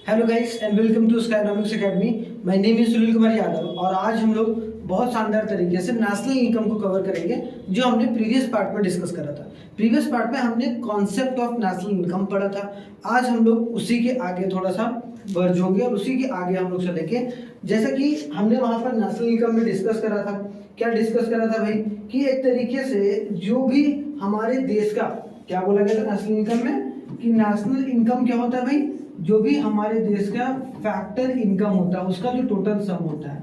Hello guys and welcome to Skynomics academy. My name is Sunil Kumar Yadav और आज हम लोग बहुत शानदार तरीके से नेशनल इनकम को कवर करेंगे जो हमने प्रीवियस पार्ट में डिस्कस करा था। प्रीवियस पार्ट में हमने कॉन्सेप्ट ऑफ नेशनल इनकम पढ़ा था। आज हम लोग उसी के आगे थोड़ा सा वर्ज होंगे और उसी के आगे हम लोग चलेंगे। जैसा कि हमने वहाँ पर नेशनल इनकम में डिस्कस करा था। क्या डिस्कस करा था भाई कि एक तरीके से जो भी हमारे देश का क्या बोला गया था नेशनल इनकम में, कि नेशनल इनकम क्या होता है भाई, जो भी हमारे देश का फैक्टर इनकम होता है उसका जो टोटल सम होता है।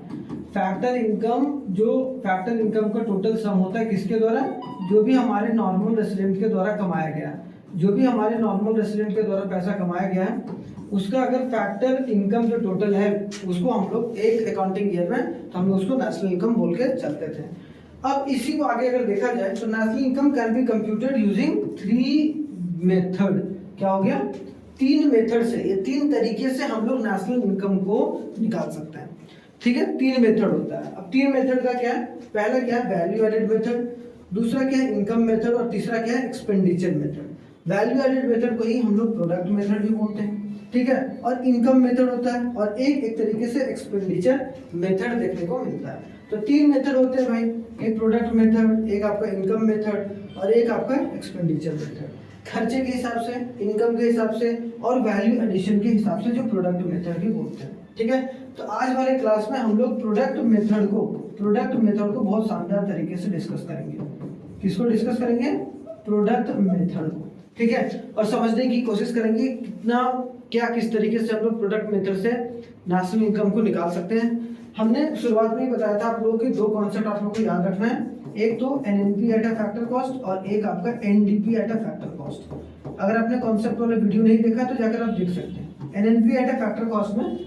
फैक्टर इनकम का टोटल सम होता है किसके द्वारा, जो भी हमारे नॉर्मल रेसिडेंट के द्वारा कमाया गया है, जो भी हमारे नॉर्मल रेसिडेंट के द्वारा पैसा कमाया गया है उसका अगर फैक्टर इनकम जो टोटल है उसको हम लोग एक अकाउंटिंग ईयर में तो हम लोग उसको नेशनल इनकम बोल के चलते थे। अब इसी को आगे अगर देखा जाए तो national income can be computed using 3 method. क्या हो गया, 3 मेथड से, ये 3 तरीके से हम लोग नेशनल इनकम को निकाल सकते हैं। ठीक है, 3 मेथड होता है। अब 3 मेथड का क्या है, पहला क्या है वैल्यू एडेड मेथड, दूसरा क्या है इनकम मेथड और तीसरा क्या है expenditure method. Value added method को ही हम लोग प्रोडक्ट मेथड भी बोलते हैं, ठीक है, और इनकम मेथड होता है और एक तरीके से एक्सपेंडिचर मेथड देखने को मिलता है। तो 3 मेथड होते हैं भाई, एक प्रोडक्ट मेथड, एक आपका इनकम मेथड और एक आपका एक्सपेंडिचर मेथड। खर्चे के हिसाब से, इनकम के हिसाब से और वैल्यू एडिशन के हिसाब से जो प्रोडक्ट मेथड भी बोलते हैं। ठीक है, तो आज वाले क्लास में हम लोग प्रोडक्ट मेथड को बहुत शानदार तरीके से डिस्कस करेंगे। किसको डिस्कस करेंगे, प्रोडक्ट मेथड को। ठीक है, और समझने की कोशिश करेंगे कितना क्या किस तरीके से हम लोग प्रोडक्ट मेथड से नेशनल इनकम को निकाल सकते हैं। हमने शुरुआत में ही बताया था आप लोगों के 2 कॉन्सेप्ट आप लोगों को याद रखना है, एक तो NNP at a factor cost और एक आपका NDP at a factor cost. अगर आपने कॉन्सेप्ट वाला वीडियो नहीं देखा तो जाकर आप देख सकते हैं। NNP at a factor cost में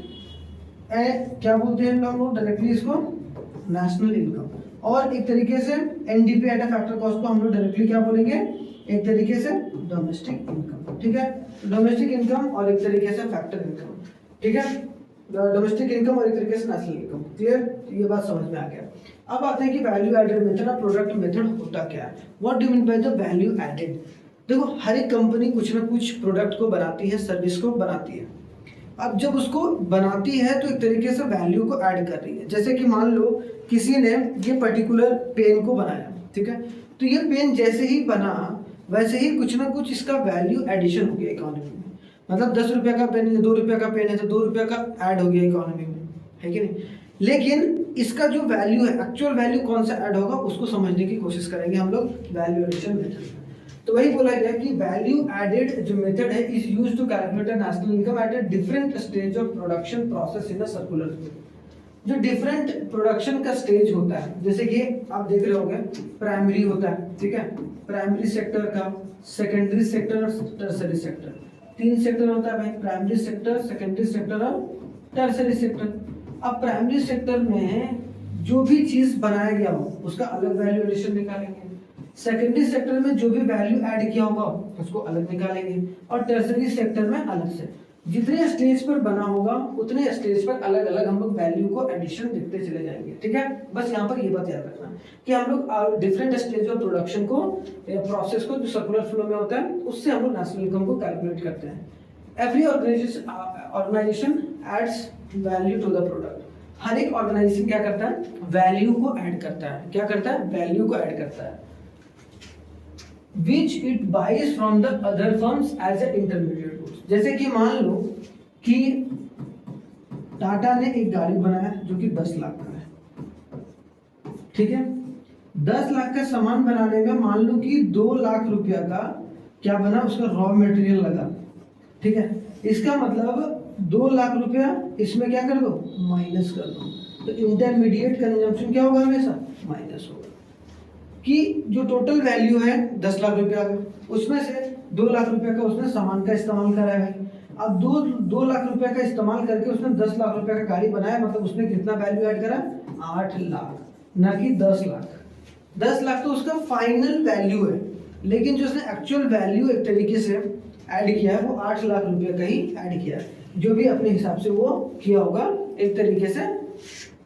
क्या बोलते हैं हम लोग डायरेक्टली इसको नेशनल इनकम, और एक तरीके से NDP at a factor cost को हम लोग डायरेक्टली क्या बोलेंगे, एक तरीके से डोमेस्टिक इनकम। ठीक है, डोमेस्टिक इनकम और एक तरीके से फैक्टर इनकम। ठीक है, डोमेस्टिक इनकम और एक तरीके से नेशनल इनकम। क्लियर, ये बात समझ में आ गया। अब आते हैं कि वैल्यू एडेड मेथड और प्रोडक्ट मेथड होता क्या है। What do you mean by the value added. देखो, हर एक कंपनी कुछ ना कुछ प्रोडक्ट को बनाती है, सर्विस को बनाती है। अब जब उसको बनाती है तो एक तरीके से वैल्यू को ऐड कर रही है। जैसे कि मान लो किसी ने ये पर्टिकुलर पेन को बनाया, ठीक है, तो ये पेन जैसे ही बना वैसे ही कुछ ना कुछ इसका वैल्यू एडिशन हो गया इकोनॉमी में। मतलब 10 रुपये का पेन है, 2 रुपये का पेन है तो 2 रुपये का ऐड हो गया इकोनॉमी में, है कि नहीं। लेकिन इसका जो वैल्यू है, एक्चुअल वैल्यू कौन सा ऐड होगा उसको समझने की कोशिश करेंगे हम लोग वैल्यू एडिशन मेथड में। तो वही बोला गया कि वैल्यू एडेड जो मेथड है is used to calculate national income at a different stage of production process in a circular flow. जो डिफरेंट प्रोडक्शन का स्टेज होता है, जैसे कि आप देख रहे होंगे प्राइमरी होता है, ठीक है, प्राइमरी सेक्टर का, सेकेंडरी सेक्टर और टर्सरी सेक्टर। 3 सेक्टर होता है भाई, प्राइमरी सेक्टर, सेकेंडरी सेक्टर और टर्सरी सेक्टर। अब प्राइमरी सेक्टर में जो भी चीज बनाया गया हो उसका अलग वैल्यू एडिशन निकालेंगे, सेकेंडरी सेक्टर में जो भी वैल्यू ऐड किया होगा उसको अलग निकालेंगे, और टर्सरी सेक्टर में अलग से। जितने स्टेज पर बना होगा उतने स्टेज पर अलग अलग हम लोग वैल्यू को एडिशन देखते चले जाएंगे। ठीक है, बस यहाँ पर ये बात याद रखना कि हम लोग डिफरेंट स्टेज ऑफ प्रोडक्शन को, प्रोसेस को जो सर्कुलर फ्लो में होता है उससे हम लोग नेशनल इनकम को कैलकुलेट करते हैं। Every organisation adds value to the product. हर एक ऑर्गेनाइजेशन क्या करता है, वैल्यू को ऐड करता है। क्या करता है, वैल्यू को ऐड करता है, which it buys from the other firms as an intermediate goods। जैसे कि मान लो कि टाटा ने एक गाड़ी बनाया जो कि 10 लाख का है, ठीक है, 10 लाख का सामान बनाने में मान लो कि 2 लाख रुपया का क्या बना, उसका रॉ मटेरियल लगा, ठीक है। इसका मतलब 2 लाख रुपया इसमें क्या कर दो, माइनस कर दो, तो इंटरमीडिएट कंजम्पशन क्या होगा, हमेशा माइनस होगा। कि जो टोटल वैल्यू है 10 लाख रुपया का, उसमें से 2 लाख रुपया का उसने सामान का इस्तेमाल करा है भाई। अब 2 लाख रुपया का इस्तेमाल करके उसने 10 लाख रुपया का गाड़ी बनाया, मतलब उसने कितना वैल्यू ऐड करा, 8 लाख, ना कि 10 लाख। 10 लाख तो उसका फाइनल वैल्यू है, लेकिन जो उसने एक्चुअल वैल्यू एक तरीके से ऐड किया है वो 8 लाख रुपया का ही ऐड किया है, जो भी अपने हिसाब से वो किया होगा एक तरीके से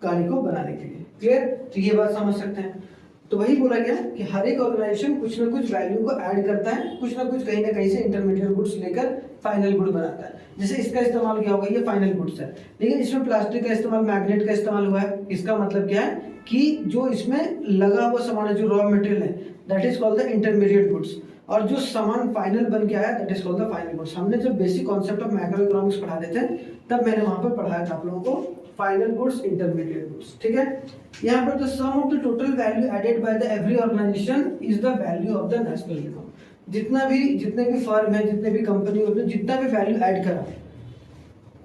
गाड़ी को बनाने के लिए। क्लियर, तो ये बात समझ सकते हैं। तो वही बोला गया कि हर एक ऑर्गेनाइजेशन कुछ ना कुछ वैल्यू को ऐड करता है, कुछ ना कहीं से इंटरमीडिएट गुड्स लेकर फाइनल गुड बनाता है। जैसे इसका इस्तेमाल किया होगा, ये फाइनल गुड्स है, लेकिन इसमें प्लास्टिक का इस्तेमाल, मैग्नेट का इस्तेमाल हुआ है। इसका मतलब क्या है कि जो इसमें लगा हुआ सामान है, जो रॉ मटेरियल है, that is called the intermediate goods, और जो सामान फाइनल बन के आया that is called the final goods. हमने जब basic concept of macro economics पढ़ाते थे तब मैंने वहां पर पढ़ाया था आप लोगों को फाइनल गुड्स, इंटरमीडिएट गुड्स, ठीक है। यहाँ पर the sum of the total value added by the every organization is the value of the national income. जितने भी फर्म है, जितने भी कंपनी होते हैं, जितना भी वैल्यू ऐड करा,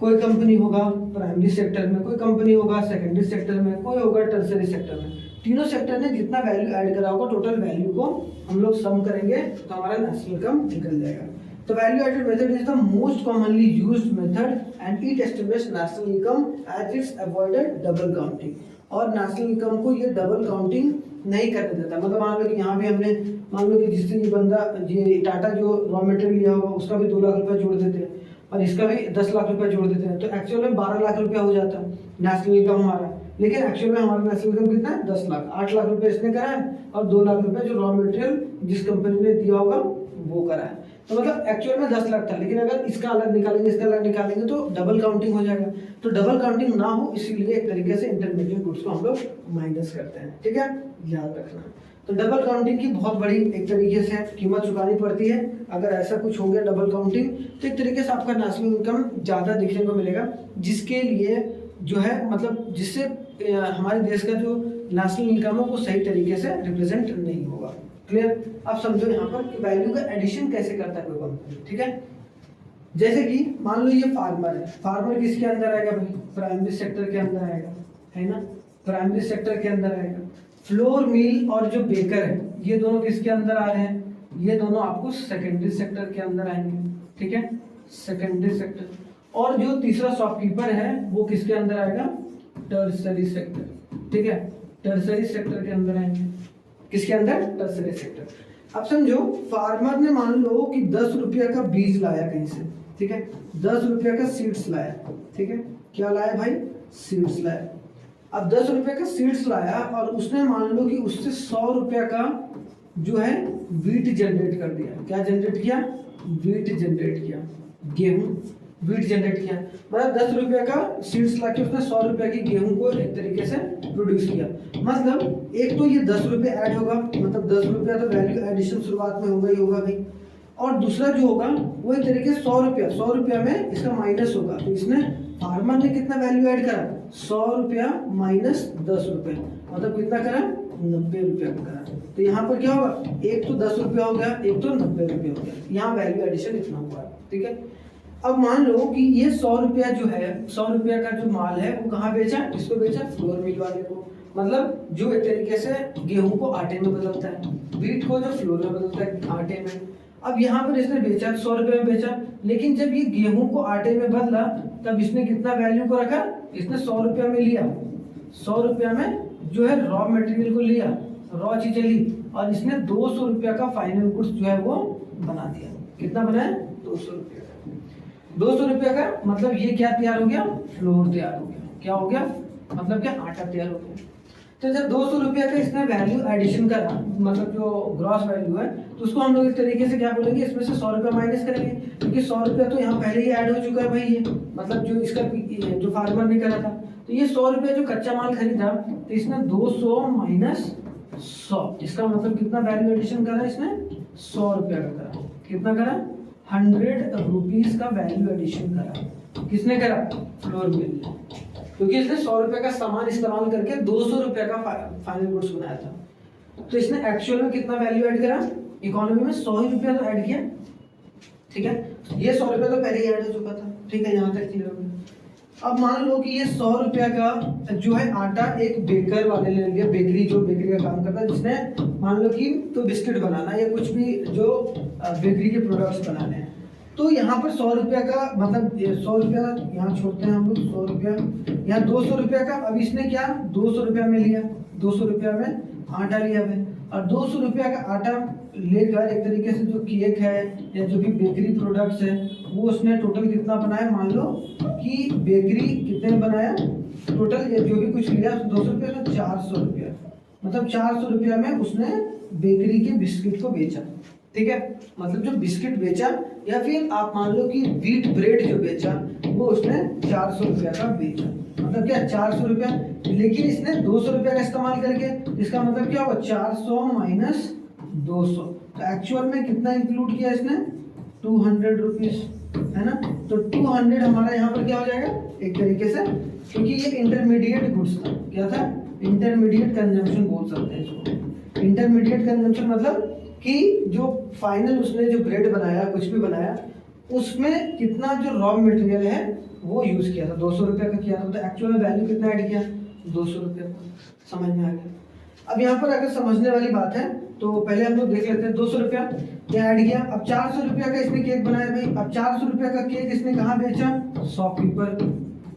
कोई कंपनी होगा प्राइमरी सेक्टर में, कोई कंपनी होगा सेकेंडरी सेक्टर में, कोई होगा टर्सरी सेक्टर में, तीनों सेक्टर ने जितना वैल्यू ऐड करा होगा, टोटल वैल्यू को हम लोग सम करेंगे तो हमारा नेशनल इनकम निकल जाएगा। तो value added method is the most commonly used method and it estimates national income as it's avoided double counting. और नेशनल इनकम को ये डबल काउंटिंग नहीं करने देता। मतलब मान लो कि यहाँ भी हमने, मान लो कि जिससे ये बंदा, ये टाटा जो रॉ मटेरियल लिया होगा उसका भी 2 लाख रुपया जोड़ देते हैं और इसका भी 10 लाख रुपया जोड़ देते हैं, तो एक्चुअल में 12 लाख रुपया हो जाता है नेशनल इनकम हमारा। लेकिन एक्चुअल में हमारा नेशनल इनकम कितना है? 10 लाख। 8 लाख रुपए इसने करा है और 2 लाख रुपए जो रॉ मटेरियल जिस कंपनी ने दिया होगा वो करा है। तो मतलब एक्चुअल में 10 लाख था, लेकिन अगर इसका अलग निकालेंगे, इसका अलग निकालेंगे तो डबल काउंटिंग हो जाएगा। तो डबल काउंटिंग ना हो इसीलिए एक तरीके से इंटरमीडिएट गुड्स को हम लोग माइनस करते हैं, ठीक है, याद रखना। तो डबल काउंटिंग की बहुत बड़ी एक तरीके से कीमत चुकानी पड़ती है। अगर ऐसा कुछ हो गया डबल काउंटिंग, तो एक तरीके से आपका नेशनल इनकम ज़्यादा देखने को मिलेगा, जिसके लिए जो है मतलब जिससे हमारे देश का जो नेशनल इनकम है वो सही तरीके से रिप्रेजेंट नहीं होगा। क्लियर? अब समझो यहाँ पर कि वैल्यू का एडिशन कैसे करता है कोई कंपनी, ठीक है। जैसे कि मान लो ये फार्मर है, फार्मर किसके अंदर आएगा भाई? प्राइमरी सेक्टर के अंदर आएगा, है ना, प्राइमरी सेक्टर के अंदर आएगा। फ्लोर मिल और जो बेकर है ये दोनों किसके अंदर आ रहे हैं? ये दोनों आपको सेकेंडरी सेक्टर के अंदर आएंगे, ठीक है, सेकेंडरी सेक्टर। और जो तीसरा शॉपकीपर है वो किसके अंदर आएगा? टर्सरी सेक्टर, ठीक है, टर्सरी सेक्टर के अंदर आएंगे। किसके अंदर? Tertiary sector. अब समझो फार्मर ने मान लो कि 10 रुपया का बीज लाया कहीं से, ठीक है, 10 रुपया का सीड्स लाया, ठीक है, क्या लाया भाई? सीड्स लाया। अब 10 रुपये का सीड्स लाया और उसने मान लो कि उससे 100 रुपया का जो है वीट जनरेट कर दिया। क्या जनरेट किया? वीट जनरेट किया, गेहूं वीट जनरेट किया। मतलब 10 रुपये का सीड्स लाके उसने 100 रुपये की गेहूं को एक तरीके से प्रोड्यूस किया। मतलब एक तो ये 10 रुपये ऐड होगा, मतलब 10 रुपया तो वैल्यू एडिशन शुरुआत में होगा ही होगा भाई। और दूसरा जो होगा वो एक तरीके से 100 रुपया में इसका माइनस होगा। तो इसने फार्मर ने कितना वैल्यू ऐड करा? 100 रुपया माइनस 10 रुपये, मतलब कितना करा? 90 रुपया का करा। तो यहाँ पर क्या होगा? एक तो 10 रुपया हो गया, एक तो 90 रुपये हो गया। यहाँ वैल्यू एडिशन इतना हुआ, ठीक है। अब मान लो कि ये 100 रुपया जो है, 100 रुपया का जो माल है वो कहाँ बेचा? इसको बेचा फ्लोर मिल वाले को, मतलब जो एक तरीके से गेहूं को आटे में बदलता है, वीट को जो फ्लोर में बदलता है आटे में। अब यहाँ पर इसने बेचा 100 रुपये में बेचा, लेकिन जब ये गेहूं को आटे में बदला तब इसने कितना वैल्यू को रखा? इसने 100 रुपया में लिया, 100 रुपया में जो है रॉ मटेरियल को लिया, रॉ चीजें ली, और इसने 200 रुपया का फाइनल गुड्स जो है वो बना दिया। कितना बनाया? 200 रुपया का। 200 रुपया का मतलब ये क्या तैयार हो गया? फ्लोर तैयार हो गया। क्या हो गया? मतलब क्या? आटा तैयार हो गया। तो जब 200 रुपया का इसने वैल्यू एडिशन करा, मतलब जो ग्रॉस वैल्यू है, तो उसको हम लोग इस तरीके से क्या बोलेंगे? इसमें से 100 रुपया माइनस करेंगे, क्योंकि 100 रुपया तो यहाँ पहले ही ऐड हो चुका है भाई, ये मतलब जो इसका जो फार्मर ने करा था। तो ये 100 रुपया जो कच्चा माल खरीदा, तो इसने 200 माइनस 100, इसका मतलब कितना वैल्यू एडिशन करा इसने? 100 रुपया का करा। कितना करा? 100 रुपीज का वैल्यू एडिशन करा। किसने करा? फ्लोर मिल, क्योंकि इसने 100 रुपये का सामान इस्तेमाल करके 200 रुपये का फाइनल गुड्स बनाया था। तो इसने एक्चुअल में कितना वैल्यू ऐड करा? इकोनॉमी में 100 ही रुपया तो ऐड किया, ठीक है। ये 100 रुपया तो पहले ही ऐड हो चुका था, ठीक है, यहाँ तक क्लियर हो गया। अब मान लो कि ये 100 रुपया का जो है आटा एक बेकर वाले ले लिया, बेकरी जो बेकरी का काम करता है, जिसने मान लो कि तो बिस्किट बनाना या कुछ भी जो बेकरी के प्रोडक्ट्स बनाने हैं। तो यहाँ पर 100 रुपया का मतलब 100 रुपया यहाँ छोड़ते हैं हम लोग, 100 रुपया यहाँ 200 रुपया का। अब इसने क्या 200 रुपया में लिया, 200 रुपया में आटा लिया है, और 200 रुपया का आटा लेकर एक तरीके से जो केक है या जो भी बेकरी प्रोडक्ट्स है वो उसने टोटल कितना बनाया? मान लो कि बेकरी कितने बनाया टोटल, या जो भी कुछ लिया 200 रुपया, 400 रुपया, मतलब 400 रुपया में उसने बेकरी के बिस्किट को बेचा, ठीक है। मतलब जो बिस्किट बेचा या फिर आप मान लो कि व्हीट ब्रेड जो बेचा वो उसने 400 रुपया का बेचा, मतलब क्या 400 रुपया, लेकिन इसने 200 रुपया का इस्तेमाल करके, इसका मतलब क्या हुआ 400 माइनस 200, तो एक्चुअल में कितना इंक्लूड किया इसने 200 रुपीज, है ना। तो 200 हमारा यहाँ पर क्या हो जाएगा एक तरीके से, क्योंकि ये इंटरमीडिएट गुड्स था, क्या था इंटरमीडिएट कंजम्पशन बोल सकते हैं इसको। इंटरमीडिएट कंजम्पशन मतलब कि जो फाइनल उसने जो ब्रेड बनाया कुछ भी बनाया उसमें कितना जो रॉ मटेरियल है वो यूज किया था, 200 रुपये का किया था, तो एक्चुअल में वैल्यू कितना ऐड किया 200 रुपये का, समझ में आ गया। अब यहाँ पर अगर समझने वाली बात है तो पहले हम लोग देख लेते हैं 200 रुपया क्या ऐड किया। अब 400 रुपया का इसने केक बनाया भाई, अब 400 रुपया का केक इसने कहाँ बेचा शॉपकीपर,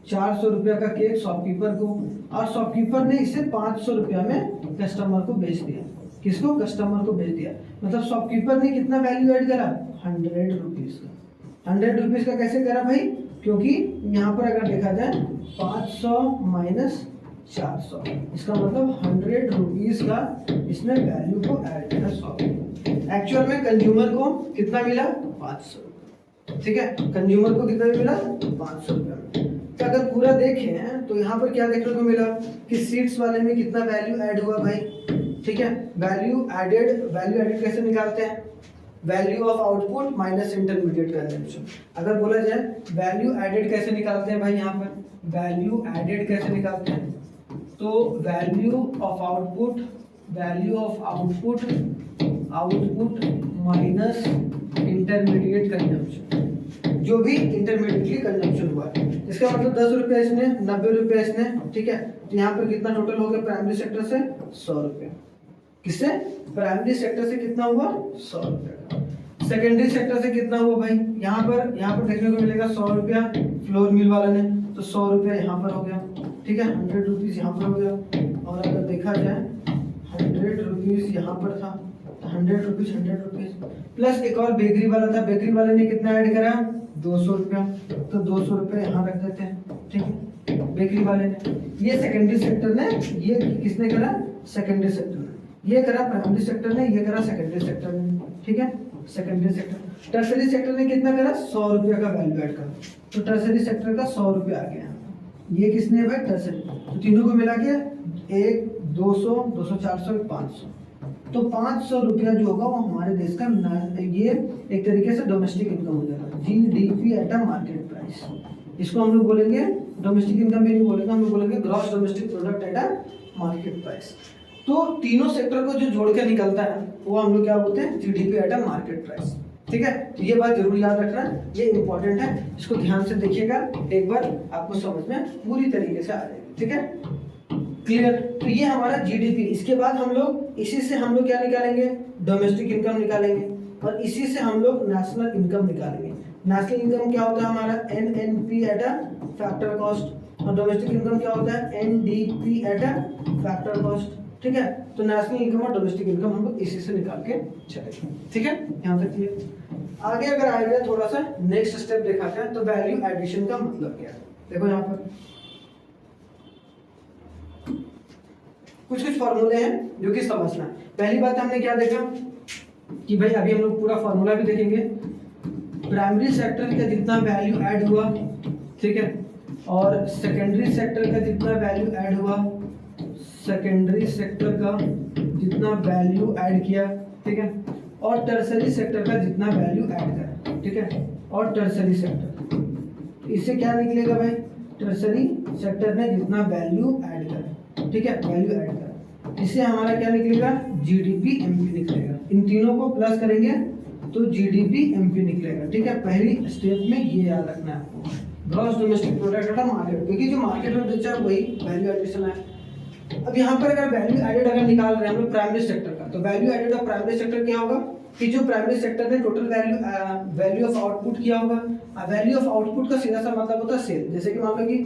400 रुपया का केक शॉपकीपर को, और शॉपकीपर ने इसे 500 रुपया में कस्टमर को बेच दिया, किसको कस्टमर को बेच दिया, मतलब शॉपकीपर ने कितना वैल्यू ऐड करा 100 रुपीज का। 100 रुपीज का कैसे करा भाई, क्योंकि यहाँ पर अगर देखा जाए 500 माइनस 400, इसका मतलब 100 रुपीज का इसने वैल्यू को ऐड किया शॉप। एक्चुअल में कंज्यूमर को कितना मिला 500, ठीक है, कंज्यूमर को कितना मिला 500 रुपया। तो अगर पूरा देखें तो यहाँ पर क्या देखने को मिला कि सीट्स वाले में कितना वैल्यू ऐड हुआ भाई, ठीक है। वैल्यू एडेड कैसे निकालते हैं, value of output minus intermediate consumption. अगर बोला जाए वैल्यू एडेड कैसे निकालते हैं भाई, यहाँ पर वैल्यू एडेड कैसे निकालते हैं, तो value of output minus intermediate consumption, जो भी इंटरमीडिएटली कंजम्पशन हुआ है, इसका मतलब 10 रुपया इसने, 90 रुपया इसने, ठीक है। तो यहाँ पर कितना टोटल हो गया प्राइमरी सेक्टर से 100 रुपया, किससे प्राइमरी सेक्टर से कितना हुआ 100 रुपया। सेकेंडरी सेक्टर से कितना हुआ भाई, यहाँ पर देखने को मिलेगा 100 रुपया फ्लोर मिल वाला ने, तो 100 रुपया यहाँ पर हो गया, ठीक है, 100 रुपीज यहाँ पर हो गया। और अगर देखा जाए 100 रुपीज यहाँ पर था, तो 100 रुपीज प्लस एक और बेकरी वाला था, बेकरी वाले ने कितना ऐड करा 200 रुपया, तो 200 रुपया यहाँ रख देते हैं, ठीक है, बेकरी वाले ने। ये सेकेंडरी सेक्टर ने, ये किसने करा सेकेंडरी सेक्टर ने, ये करा प्राइमरी सेक्टर ने, ये करा सेकेंडरी सेक्टर ने, ठीक है, सेकेंडरी सेक्टर। टर्सरी सेक्टर ने कितना करा 100 रुपया का वैल्यू ऐड करा, तो टर्सरी सेक्टर का 100 रुपया आ गया। ये किसने है भाई टर्सरी, तो तीनों को मिला के 1 200 200 400 500, तो 500 रुपया जो होगा वो हमारे देश का ये एक तरीके से डोमेस्टिक इनकम हो जाएगा, GDP at a market price. इसको हम लोग बोलेंगे डोमेस्टिक इनकम भी नहीं बोलेंगे, हम लोग बोलेंगे gross domestic product at a market price. तो तीनों सेक्टर को जो जोड़ के निकलता है वो हम लोग क्या बोलते हैं GDP at a market price, ठीक है। तो ये बात जरूर याद रखना, ये इंपॉर्टेंट है, इसको ध्यान से देखिएगा, एक बार आपको समझ में पूरी तरीके से आ जाएगी, ठीक है, क्लियर। तो ये हमारा जीडीपी, इसके बाद हम लोग इसी से हम लोग क्या निकालेंगे डोमेस्टिक इनकम निकालेंगे, और इसी से हम लोग नेशनल इनकम निकालेंगे। नेशनल इनकम क्या होता है हमारा NNP at a factor cost, और डोमेस्टिक इनकम क्या होता है NDP at a factor cost, ठीक है। तो नेशनल इनकम और डोमेस्टिक इनकम हम लोग इसी से निकाल के चलेंगे, ठीक है, यहाँ तक क्लियर। आगे अगर आएगा थोड़ा सा नेक्स्ट स्टेप दिखाते हैं, तो वैल्यू एडिशन का मतलब क्या है। देखो यहाँ पर कुछ फॉर्मूले हैं जो कि समझना है। पहली बात हमने क्या देखा कि भाई अभी हम लोग पूरा फॉर्मूला भी देखेंगे, प्राइमरी सेक्टर का जितना वैल्यू ऐड हुआ, ठीक है, और सेकेंडरी सेक्टर का जितना वैल्यू ऐड हुआ, सेकेंडरी सेक्टर का जितना वैल्यू ऐड किया, ठीक है, और टर्सरी सेक्टर का जितना वैल्यू ऐड करा, ठीक है, और टर्सरी सेक्टर, इससे क्या निकलेगा भाई टर्सरी सेक्टर ने जितना वैल्यू ऐड करा, ठीक है, वैल्यू ऐड करा, इससे हमारा क्या निकलेगा जीडीपी एमपी निकलेगा। इन तीनों को प्लस करेंगे तो जीडीपी एमपी निकलेगा, ठीक है। पहली स्टेप में ये याद रखना है आपको, ग्रॉस डोमेस्टिक प्रोडक्ट का मार्केट, क्योंकि जो मार्केट में बेचा है वही वैल्यू एडिशन है। अब यहाँ पर अगर वैल्यू एडेड अगर निकाल रहे हैं हम लोग प्राइमरी सेक्टर का, तो value added of primary sector क्या होगा कि जो प्राइमरी सेक्टर ने टोटल वैल्यू ऑफ आउटपुट किया होगा। वैल्यू ऑफ आउटपुट का सीधा सा मतलब होता है सेल। जैसे कि मान लो कि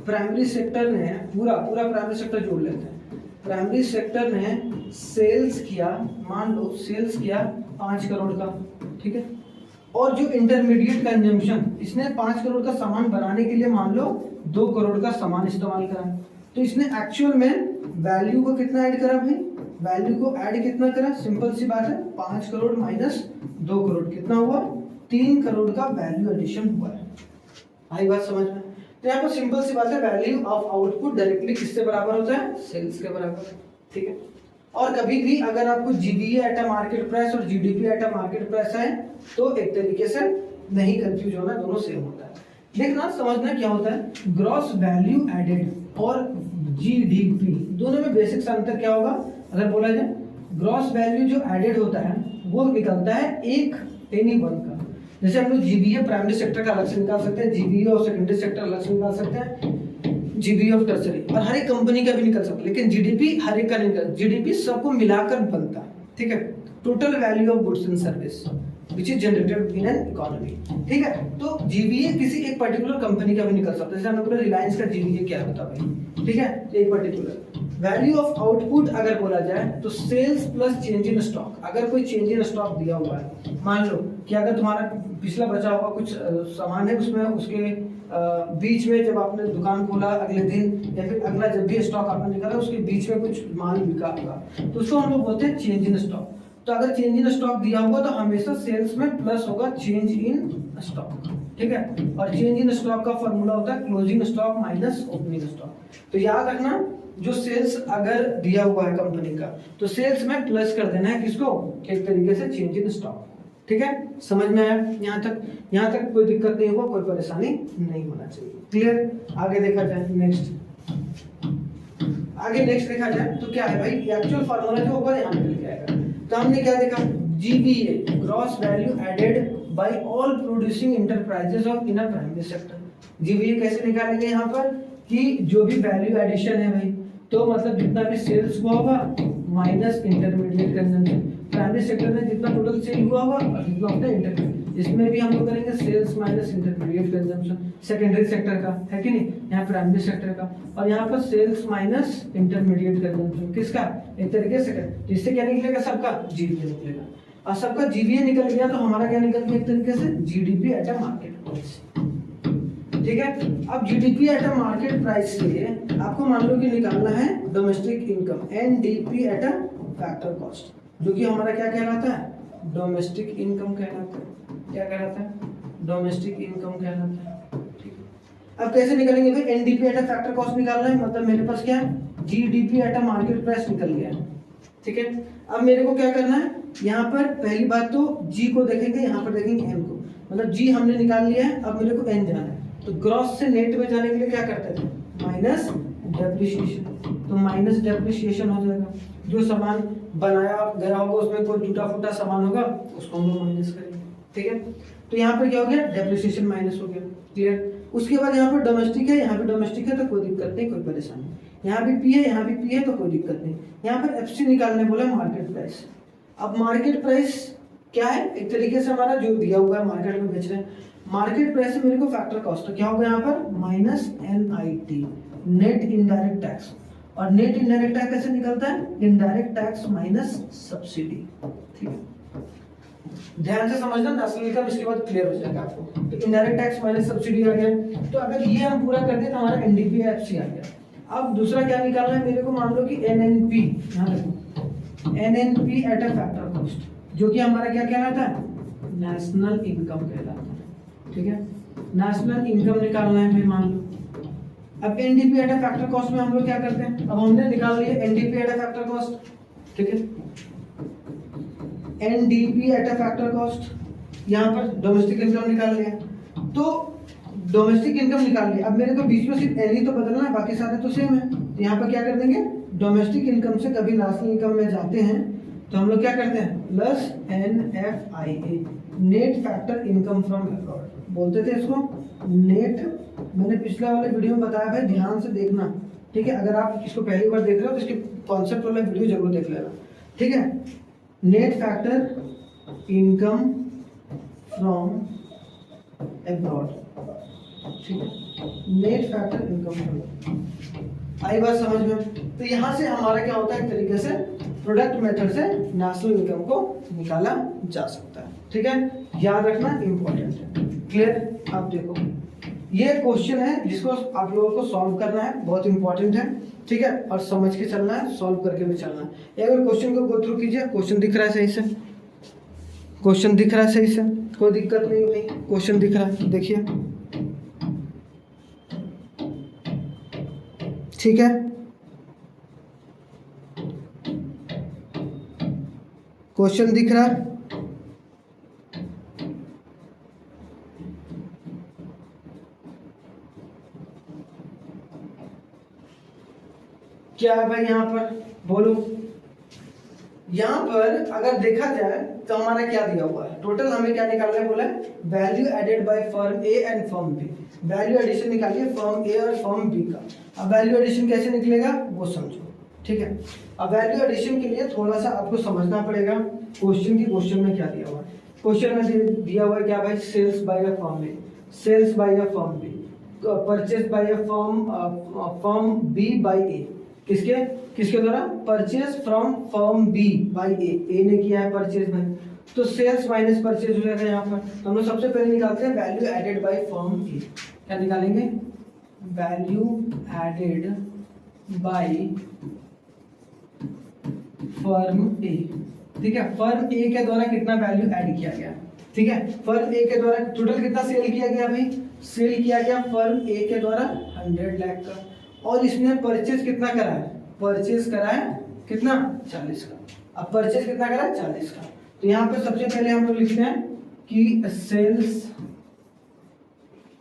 प्राइमरी सेक्टर ने पूरा प्राइमरी सेक्टर जोड़ लेते हैं, प्राइमरी सेक्टर ने सेल्स किया, मान लो सेल्स किया 5 करोड़ का, ठीक है, और जो इंटरमीडिएट कंजम्पशन इसने 5 करोड़ का सामान बनाने के लिए मान लो 2 करोड़ का सामान इस्तेमाल करा, तो इसने एक्चुअल में वैल्यू को कितना ऐड करा भाई वैल्यू को ऐड कितना करा, सिंपल सी बात है, 5 करोड़ माइनस 2 करोड़ कितना हुआ, 3 करोड़ का वैल्यू एडिशन हुआ है। आई बात समझ में? तो यहाँ पर सिंपल सी बात है, वैल्यू ऑफ आउटपुट डायरेक्टली किससे बराबर होता है, सेल्स के बराबर, ठीक है। और कभी भी अगर आपको GVA at a market price और GDP at a market price है तो एक तरीके से नहीं कंफ्यूज होना, दोनों सेम होता है। देखना समझना क्या होता है, ग्रॉस वैल्यू एडेड और जीडीपी दोनों में बेसिक सा अंतर क्या होगा। अगर बोला जाए ग्रॉस वैल्यू जो एडेड होता है वो निकलता है एक एनी वन का, जैसे हम लोग जीबीए प्राइमरी सेक्टर का अलग से निकाल सकते हैं, जीबीए और सेकेंडरी सेक्टर अलग से निकाल सकते हैं, जीबीए ऑफ टर्सरी, और हर एक कंपनी का भी निकल सकता है, लेकिन जीडीपी हर एक का नहीं निकल, जीडीपी सबको मिलाकर बनता है, ठीक है, total value of goods and service which is generated in an economy, ठीक है। तो जीबीए किसी एक पर्टिकुलर कंपनी का भी निकल सकता है, जैसे हमने बोला रिलायंस का जीबीए क्या होता है भाई, ठीक है, एक पर्टिकुलर। वैल्यू ऑफ आउटपुट अगर बोला जाए तो sales plus change in stock, अगर कोई चेंज इन स्टॉक दिया हुआ है, मान लो कि अगर तुम्हारा पिछला बचा हुआ कुछ सामान है, उसमें उसके बीच में जब आपने दुकान खोला अगले दिन या फिर अगला जब भी स्टॉक आपने निकाला उसके बीच में कुछ माल बिका होगा, तो उसको हम लोग बोलते हैं चेंज इन स्टॉक। तो अगर चेंज इन स्टॉक दिया होगा तो हमेशा सेल्स में प्लस होगा चेंज इन स्टॉक, ठीक है। और चेंज इन स्टॉक का फॉर्मूला होता है closing stock minus opening stock. तो याद रखना, जो सेल्स अगर दिया हुआ है कंपनी का तो सेल्स में प्लस कर देना है किसको, एक तरीके से चेंज इन स्टॉक, ठीक है। समझ में आया यहाँ तक कोई दिक्कत नहीं होगा, कोई परेशानी नहीं होना चाहिए, क्लियर। आगे देखा जाए, नेक्स्ट देखा जाए तो क्या है भाई, एक्चुअल फार्मूला जो होगा यहाँ पे लिखा आएगा। तो हमने क्या देखा, GVA gross value added by all producing enterprises of in a primary sector. GVA कैसे निकालेंगे यहाँ पर कि जो भी वैल्यू एडिशन है भाई, तो मतलब जितना भी सेल्स हुआ होगा minus intermediate consumption, primary sector में जितना टोटल सेल हुआ होगा और जितना होता है इंटरमीडिएट, इसमें भी हम लोग करेंगे sales minus intermediate consumption secondary sector का, है कि नहीं, यहाँ प्राइमरी सेक्टर का, और यहाँ पर सेल्स माइनस इंटरमीडिएट कंजम्पशन किसका, एक तरीके से कर, इससे क्या निकलेगा, सबका जीबीए निकलेगा, और सबका जीबीए निकल गया तो हमारा क्या निकल गया, एक तरीके से GDP at a market price, ठीक है। अब GDP at a market price से आपको मान लो कि निकालना है domestic income, NDP at a factor cost, जो कि हमारा क्या कहलाता है, डोमेस्टिक इनकम कहलाता है। क्या कहलाता है, डोमेस्टिक इनकम कहलाता है, ठीक है। अब कैसे निकलेंगे भाई, NDP at a factor cost निकालना है, मतलब मेरे पास क्या है, GDP at a market price निकल गया है, ठीक है। अब मेरे को क्या करना है, यहाँ पर पहली बात तो जी को देखेंगे, यहाँ पर देखेंगे एन को, मतलब जी हमने निकाल लिया है, अब मेरे को एन जाना है, तो ग्रॉस से नेट में जाने के लिए क्या करते थे, माइनस डेप्रिसिएशन, तो माइनस डेप्रिसिएशन हो जाएगा, जो सामान बनाया गया होगा उसमें कोई टूटा फूटा सामान होगा उसको हम लोग माइनस करेंगे, ठीक है। तो यहाँ पर क्या हो गया, डेप्रिसिएशन माइनस हो गया, क्लियर। उसके बाद यहाँ पर डोमेस्टिक है, यहाँ पे डोमेस्टिक है तो कोई दिक्कत नहीं, कोई परेशानी, यहाँ भी पी है, यहाँ भी पी है तो कोई दिक्कत नहीं। यहाँ पर एफसी निकालने बोला मार्केट प्राइस। अब मार्केट प्राइस क्या है, एक तरीके से हमारा जो दिया हुआ है मार्केट में बेच रहे हैं, मार्केट प्राइस से मेरे को फैक्टर कॉस्ट, तो क्या होगा यहाँ पर minus NIT, net indirect tax, और नेट इनडायरेक्ट टैक्स कैसे निकलता है, इनडायरेक्ट टैक्स माइनस सब्सिडी, ठीक है। ध्यान से समझना, नेशनल इनकम इसके बाद क्लियर हो जाएगा आपको। तो इनडायरेक्ट टैक्स माइनस सब्सिडी आ गया, तो अगर ये हम पूरा कर दें तो हमारा एनडीपी एफसी आ गया। अब दूसरा क्या निकालना है मेरे को, मान लो कि एनएनपी, यहाँ देखो NNP at a factor cost, जो कि हमारा क्या कहलाता है, नेशनल इनकम कहलाता है, ठीक है। नेशनल इनकम निकालना है भाई, मान लो। अब NDP at a factor cost में हम लोग क्या करते हैं, अब हमने निकाल लिया NDP at a factor cost, ठीक है। NDP at a factor cost, यहाँ पर डोमेस्टिक इनकम निकाल लिया, तो डोमेस्टिक इनकम निकाल लिया। अब मेरे को बीच में सिर्फ एन ही तो बदलना है, बाकी सारे तो सेम है। तो यहाँ पर क्या कर देंगे, डोमेस्टिक इनकम से कभी नेशनल इनकम में जाते हैं तो हम लोग क्या करते हैं, plus NFIA, net factor income from abroad बोलते थे इसको, नेट। मैंने पिछले वाले वीडियो में बताया भाई, ध्यान से देखना, ठीक है। अगर आप इसको पहली बार देख रहे हो तो इसके कॉन्सेप्ट वाला वीडियो जरूर देख लेना, ठीक है। Net factor income from abroad, ठीक है, नेट फैक्टर इनकम फ्रॉम, आई बात समझ में। तो यहाँ से हमारा क्या होता है, एक तरीके से प्रोडक्ट मेथड से नेशनल इनकम को निकाला जा सकता है, ठीक है। याद रखना इंपॉर्टेंट है, क्लियर। आप देखो ये क्वेश्चन है जिसको आप लोगों को सॉल्व करना है, बहुत इंपॉर्टेंट है, ठीक है। ठीक है, और समझ के चलना है, सॉल्व करके भी चलना है। एक बार क्वेश्चन को गो थ्रू कीजिए। क्वेश्चन दिख रहा है सही से? क्वेश्चन दिख रहा है सही से? कोई दिक्कत नहीं भाई, क्वेश्चन दिख रहा है, देखिए। ठीक है, क्वेश्चन दिख रहा है? क्या है भाई यहाँ पर, बोलो। यहाँ पर अगर देखा जाए तो हमारा क्या दिया हुआ है, टोटल हमें क्या निकालना है बोला, value added by firm A and firm B. Value addition निकालिए फर्म ए और फर्म बी का। अब वैल्यू एडिशन कैसे निकलेगा वो समझो, ठीक है। अब वैल्यू एडिशन के लिए थोड़ा सा आपको समझना पड़ेगा क्वेश्चन में क्या दिया हुआ है। क्वेश्चन में दिया हुआ है क्या भाई, sales by a firm A, sales by a firm B, purchase by a firm B by A. किसके द्वारा, purchase from firm B by A ने किया है परचेज भाई, तो सेल्स माइनस परचेज हो जाएगा यहाँ पर। तो हम लोग सबसे पहले निकालते हैं वैल्यू एडेड बाय फर्म ए। क्या निकालेंगे, वैल्यू एडेड बाय फर्म ए, ठीक है। फर्म ए के द्वारा कितना वैल्यू ऐड किया गया, ठीक है। फर्म ए के द्वारा टोटल कितना सेल किया गया भाई, सेल किया गया फर्म ए के द्वारा 100 लाख का, और इसने परचेज कितना करा है, परचेज करा है कितना, 40 का। अब परचेज कितना करा है, 40 का। तो यहाँ पे सबसे पहले हम लोग लिखते हैं कि सेल्स,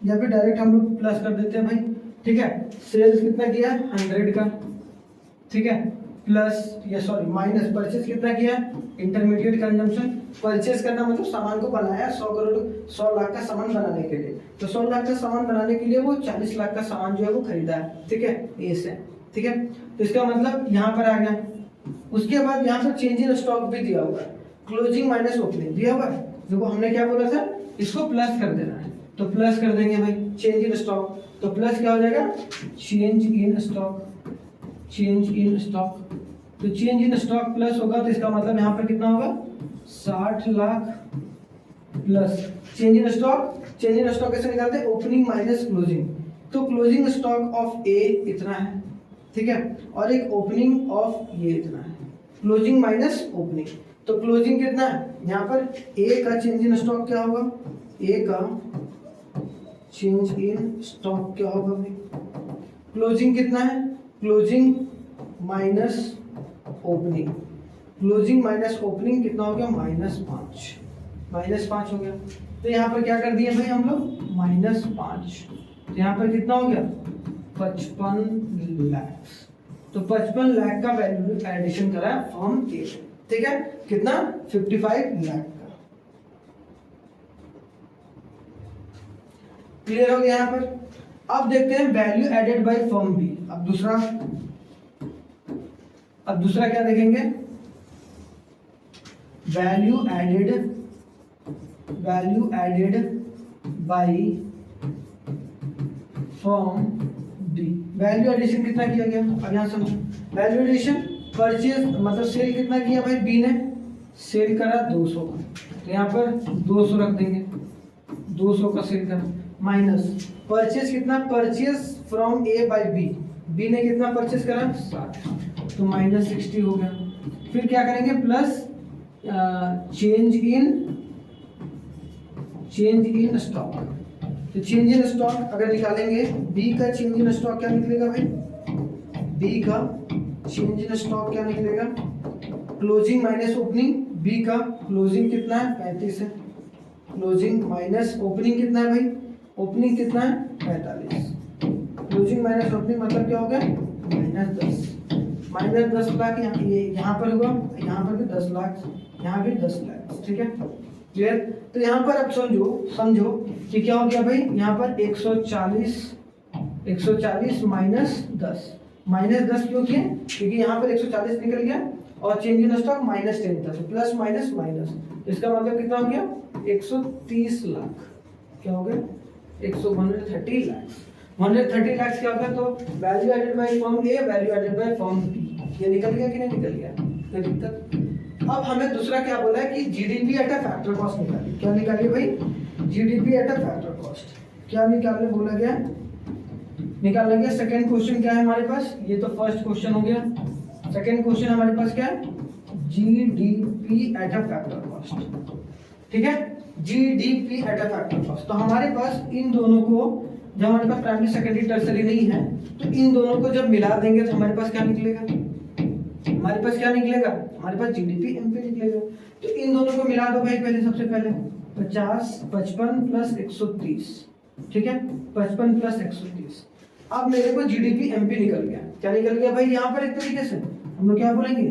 या फिर डायरेक्ट हम लोग प्लस कर देते हैं भाई, ठीक है। सेल्स कितना किया, 100 का, ठीक है, प्लस ये सॉरी माइनस परचेज कितना किया, इंटरमीडिएट कंजम्पशन। परचेज करना मतलब सामान को बनाया 100 लाख का सामान बनाने के लिए, तो 100 लाख का सामान बनाने के लिए वो 40 लाख का सामान जो है वो खरीदा है, ठीक है, ए से, ठीक है। तो इसका मतलब यहाँ पर आ गया। उसके बाद यहाँ पर चेंज इन स्टॉक भी दिया हुआ है, क्लोजिंग माइनस ओपनिंग दिया हुआ है। देखो हमने क्या बोला था, इसको प्लस कर देना है, तो प्लस कर देंगे भाई चेंज इन स्टॉक। तो प्लस क्या हो जाएगा, change in stock, change in stock. तो चेंज इन स्टॉक प्लस होगा, तो इसका मतलब यहाँ पर कितना होगा, 60 lakh plus change in stock. Change in stock कैसे निकालते हैं, ओपनिंग माइनस क्लोजिंग। तो क्लोजिंग स्टॉक ऑफ ए इतना है, ठीक है, और एक ओपनिंग ऑफ ये इतना है, क्लोजिंग माइनस ओपनिंग। तो क्लोजिंग कितना है, यहाँ पर ए का चेंज इन स्टॉक क्या होगा, ए का चेंज इन स्टॉक क्या होगा भाई, क्लोजिंग कितना है, closing minus opening, closing minus opening कितना हो गया, -5, -5 हो गया। तो यहाँ पर क्या कर दिए भाई हम लोग, -5। तो यहाँ पर कितना हो गया, 55 लाख। तो 55 लाख का वैल्यू एडिशन करा है फर्म ए, ठीक है, कितना, 55 लाख का। क्लियर हो गया यहाँ पर। अब देखते हैं value added by firm B. अब दूसरा क्या देखेंगे, value added by firm B. Value addition कितना किया गया, अब यहाँ समझो। वैल्यू एडिशन परचेज मतलब सेल कितना किया भाई, बी ने सेल करा 200 का, तो यहाँ पर 200 रख देंगे, 200 का सेल करा, माइनस परचेज कितना, purchase from A by B, B ने कितना परचेज करा 60, तो -60 हो गया। फिर क्या करेंगे, प्लस चेंज इन स्टॉक। तो चेंज इन स्टॉक अगर निकालेंगे, बी का चेंज इन स्टॉक क्या निकलेगा भाई, बी का चेंज इन स्टॉक क्या निकलेगा, क्लोजिंग माइनस ओपनिंग। बी का क्लोजिंग कितना है, 35 है, क्लोजिंग माइनस ओपनिंग कितना है भाई, ओपनिंग कितना है 45, क्लोजिंग माइनस ओपनिंग मतलब क्या हो गया, -10 लाख। यहाँ पर हुआ, यहाँ पर भी 10 लाख, यहाँ भी 10 लाख, ठीक है, क्लियर। तो यहाँ पर अब समझो कि क्या हो गया भाई, यहाँ पर 140 -10 क्यों किए, क्योंकि यहाँ पर 140 निकल गया और चेंज इन स्टॉक -10 था, तो प्लस माइनस माइनस, इसका मतलब कितना हो गया, 130 लाख। क्या हो गया, 130 लाख। 130 लाख क्या होगा, तो value added by firm A, value added by firm B, ये निकल गया कि नहीं निकल गया, कोई दिक्कत। अब हमें दूसरा क्या बोला है कि GDP at a factor cost निकालिए। क्या निकालिए भाई, GDP at a factor cost. क्या निकालने बोला गया, निकाल लेंगे। सेकंड क्वेश्चन क्या है हमारे पास, ये तो फर्स्ट क्वेश्चन हो गया। सेकंड क्वेश्चन हमारे पास क्या है, GDP at a factor cost, ठीक है, GDP at a factor cost. तो हमारे पास इन दोनों को, जब हमारे पास प्राइमरी सेकेंडरी टर्सरी नहीं है, तो इन दोनों को जब मिला देंगे तो हमारे पास क्या निकलेगा, हमारे पास क्या निकलेगा, हमारे पास जीडीपी एमपी निकलेगा। तो इन दोनों को मिला दो भाई, पहले सबसे पहले 50 55 प्लस 130, ठीक है, 55 प्लस 130। अब मेरे को जीडीपी एमपी निकल गया। क्या निकल गया भाई, यहाँ पर एक तरीके से हम लोग क्या बोलेंगे,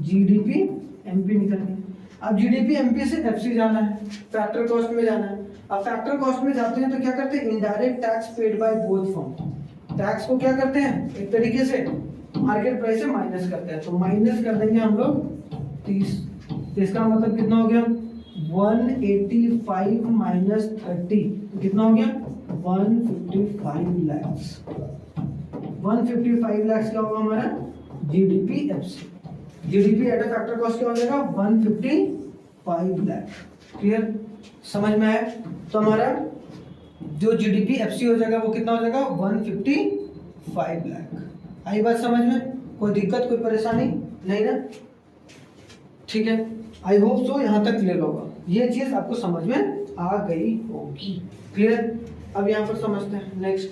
जीडीपी एमपी निकल गया। अब जीडीपी एमपी से एफसी जाना है, फैक्टर कॉस्ट में जाना है। अब फैक्टर कॉस्ट में जाते हैं तो क्या करते हैं, indirect tax paid by both firm. Tax को क्या करते हैं, एक तरीके से मार्केट प्राइस से माइनस करते हैं। तो माइनस कर देंगे हम लोग 30, तो इसका मतलब कितना हो गया, 185 माइनस 30, तो कितना हो गया 155 लाख। 155 लाख क्या होगा हमारा GDP FC. GDP at a factor cost क्या हो जाएगा 155 लाख। क्लियर, समझ में आया। तो हमारा जो जीडीपी एफसी हो जाएगा वो कितना हो जाएगा 155 लाख। आई बात समझ में, कोई दिक्कत कोई परेशानी नहीं ना, ठीक है। आई होप सो यहाँ तक क्लियर होगा, ये चीज आपको समझ में आ गई होगी। क्लियर, अब यहाँ पर समझते हैं नेक्स्ट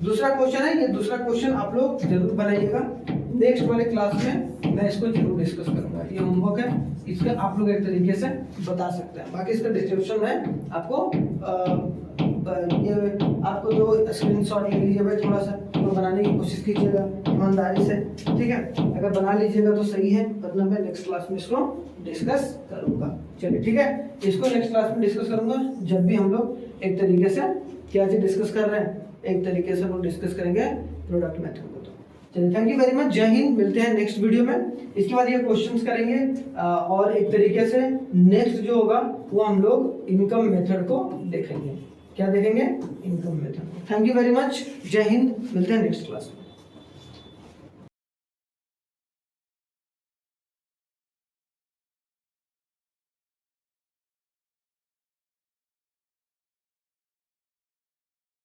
दूसरा क्वेश्चन है। ये दूसरा क्वेश्चन आप लोग जरूर बनाइएगा, नेक्स्ट वाले क्लास में मैं इसको जरूर डिस्कस करूंगा। ये होमवर्क है, इसका आप लोग एक तरीके से बता सकते हैं। बाकी इसका डिस्क्रिप्शन में आपको ये आपको जो स्क्रीनशॉट ले लीजिए भाई, थोड़ा सा तो बनाने की कोशिश कीजिएगा ईमानदारी से, ठीक है। अगर बना लीजिएगा तो सही है, वरना मैं नेक्स्ट क्लास में इसको डिस्कस करूंगा। चलिए ठीक है, इसको नेक्स्ट क्लास में डिस्कस करूंगा, जब भी हम लोग एक तरीके से क्या चीज डिस्कस कर रहे हैं, एक तरीके से हम लोग डिस्कस करेंगे प्रोडक्ट मेथड को। तो चलिए, थैंक यू वेरी मच, जय हिंद, मिलते हैं नेक्स्ट वीडियो में। इसके बाद ये क्वेश्चंस करेंगे और एक तरीके से नेक्स्ट जो होगा वो हम लोग इनकम मेथड को देखेंगे। क्या देखेंगे, income method. Thank you very much, जय हिंद, मिलते हैं नेक्स्ट क्लास में।